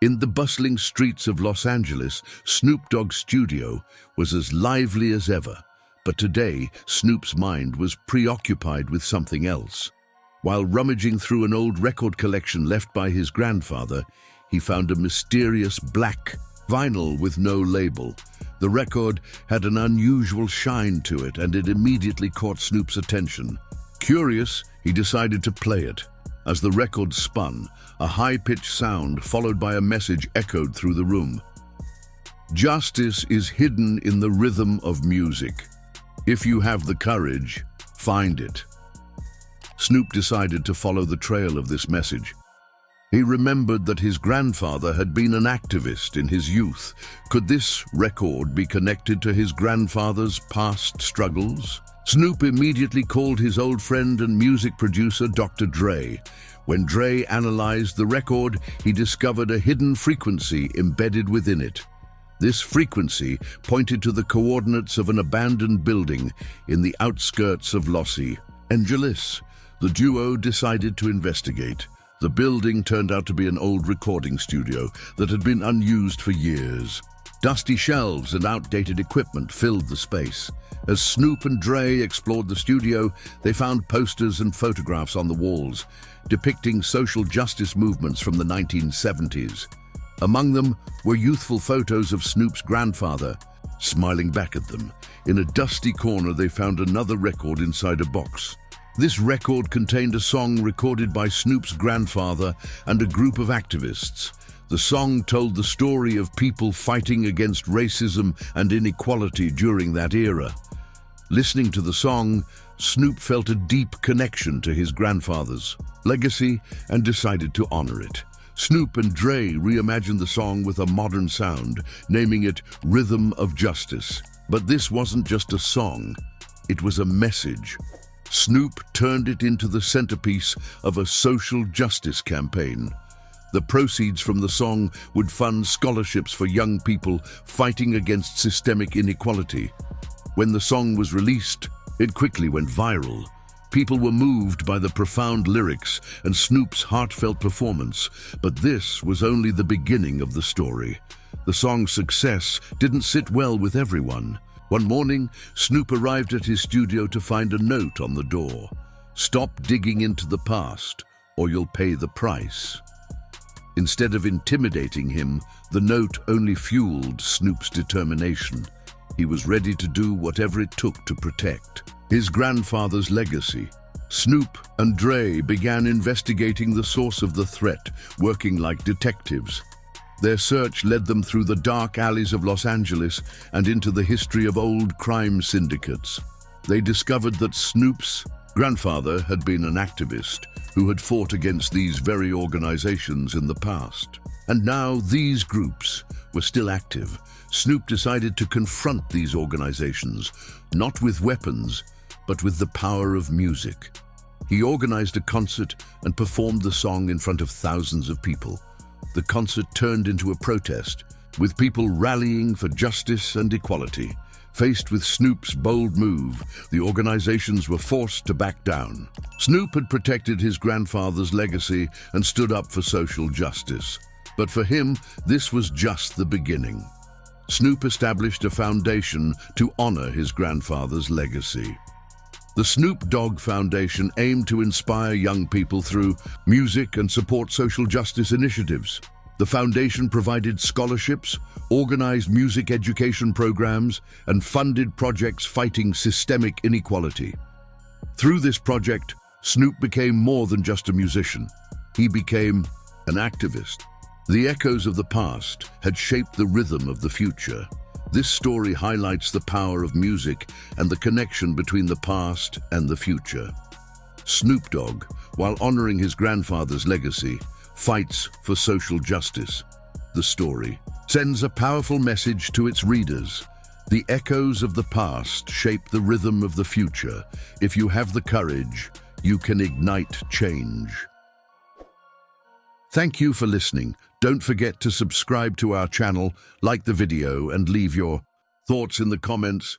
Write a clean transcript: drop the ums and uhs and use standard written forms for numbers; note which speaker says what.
Speaker 1: In the bustling streets of Los Angeles, Snoop Dogg's studio was as lively as ever. But today, Snoop's mind was preoccupied with something else. While rummaging through an old record collection left by his grandfather, he found a mysterious black vinyl with no label. The record had an unusual shine to it, and it immediately caught Snoop's attention. Curious, he decided to play it. As the record spun, a high-pitched sound followed by a message echoed through the room. Justice is hidden in the rhythm of music. If you have the courage, find it. Snoop decided to follow the trail of this message. He remembered that his grandfather had been an activist in his youth. Could this record be connected to his grandfather's past struggles? Snoop immediately called his old friend and music producer, Dr. Dre. When Dre analyzed the record, he discovered a hidden frequency embedded within it. This frequency pointed to the coordinates of an abandoned building in the outskirts of Los Angeles. The duo decided to investigate. The building turned out to be an old recording studio that had been unused for years. Dusty shelves and outdated equipment filled the space. As Snoop and Dre explored the studio, they found posters and photographs on the walls, depicting social justice movements from the 1970s. Among them were youthful photos of Snoop's grandfather, smiling back at them. In a dusty corner, they found another record inside a box. This record contained a song recorded by Snoop's grandfather and a group of activists. The song told the story of people fighting against racism and inequality during that era. Listening to the song, Snoop felt a deep connection to his grandfather's legacy and decided to honor it. Snoop and Dre reimagined the song with a modern sound, naming it Rhythm of Justice. But this wasn't just a song, it was a message. Snoop turned it into the centerpiece of a social justice campaign. The proceeds from the song would fund scholarships for young people fighting against systemic inequality. When the song was released, it quickly went viral. People were moved by the profound lyrics and Snoop's heartfelt performance, but this was only the beginning of the story. The song's success didn't sit well with everyone. One morning, Snoop arrived at his studio to find a note on the door. "Stop digging into the past, or you'll pay the price." Instead of intimidating him, the note only fueled Snoop's determination. He was ready to do whatever it took to protect his grandfather's legacy. Snoop and Dre began investigating the source of the threat, working like detectives. Their search led them through the dark alleys of Los Angeles and into the history of old crime syndicates. They discovered that Snoop's grandfather had been an activist who had fought against these very organizations in the past. And now these groups were still active. Snoop decided to confront these organizations, not with weapons, but with the power of music. He organized a concert and performed the song in front of thousands of people. The concert turned into a protest, with people rallying for justice and equality. Faced with Snoop's bold move, the organizations were forced to back down. Snoop had protected his grandfather's legacy and stood up for social justice. But for him, this was just the beginning. Snoop established a foundation to honor his grandfather's legacy. The Snoop Dogg Foundation aimed to inspire young people through music and support social justice initiatives. The foundation provided scholarships, organized music education programs, and funded projects fighting systemic inequality. Through this project, Snoop became more than just a musician. He became an activist. The echoes of the past had shaped the rhythm of the future. This story highlights the power of music and the connection between the past and the future. Snoop Dogg, while honoring his grandfather's legacy, fights for social justice. The story sends a powerful message to its readers. The echoes of the past shape the rhythm of the future. If you have the courage, you can ignite change. Thank you for listening. Don't forget to subscribe to our channel, like the video, and leave your thoughts in the comments.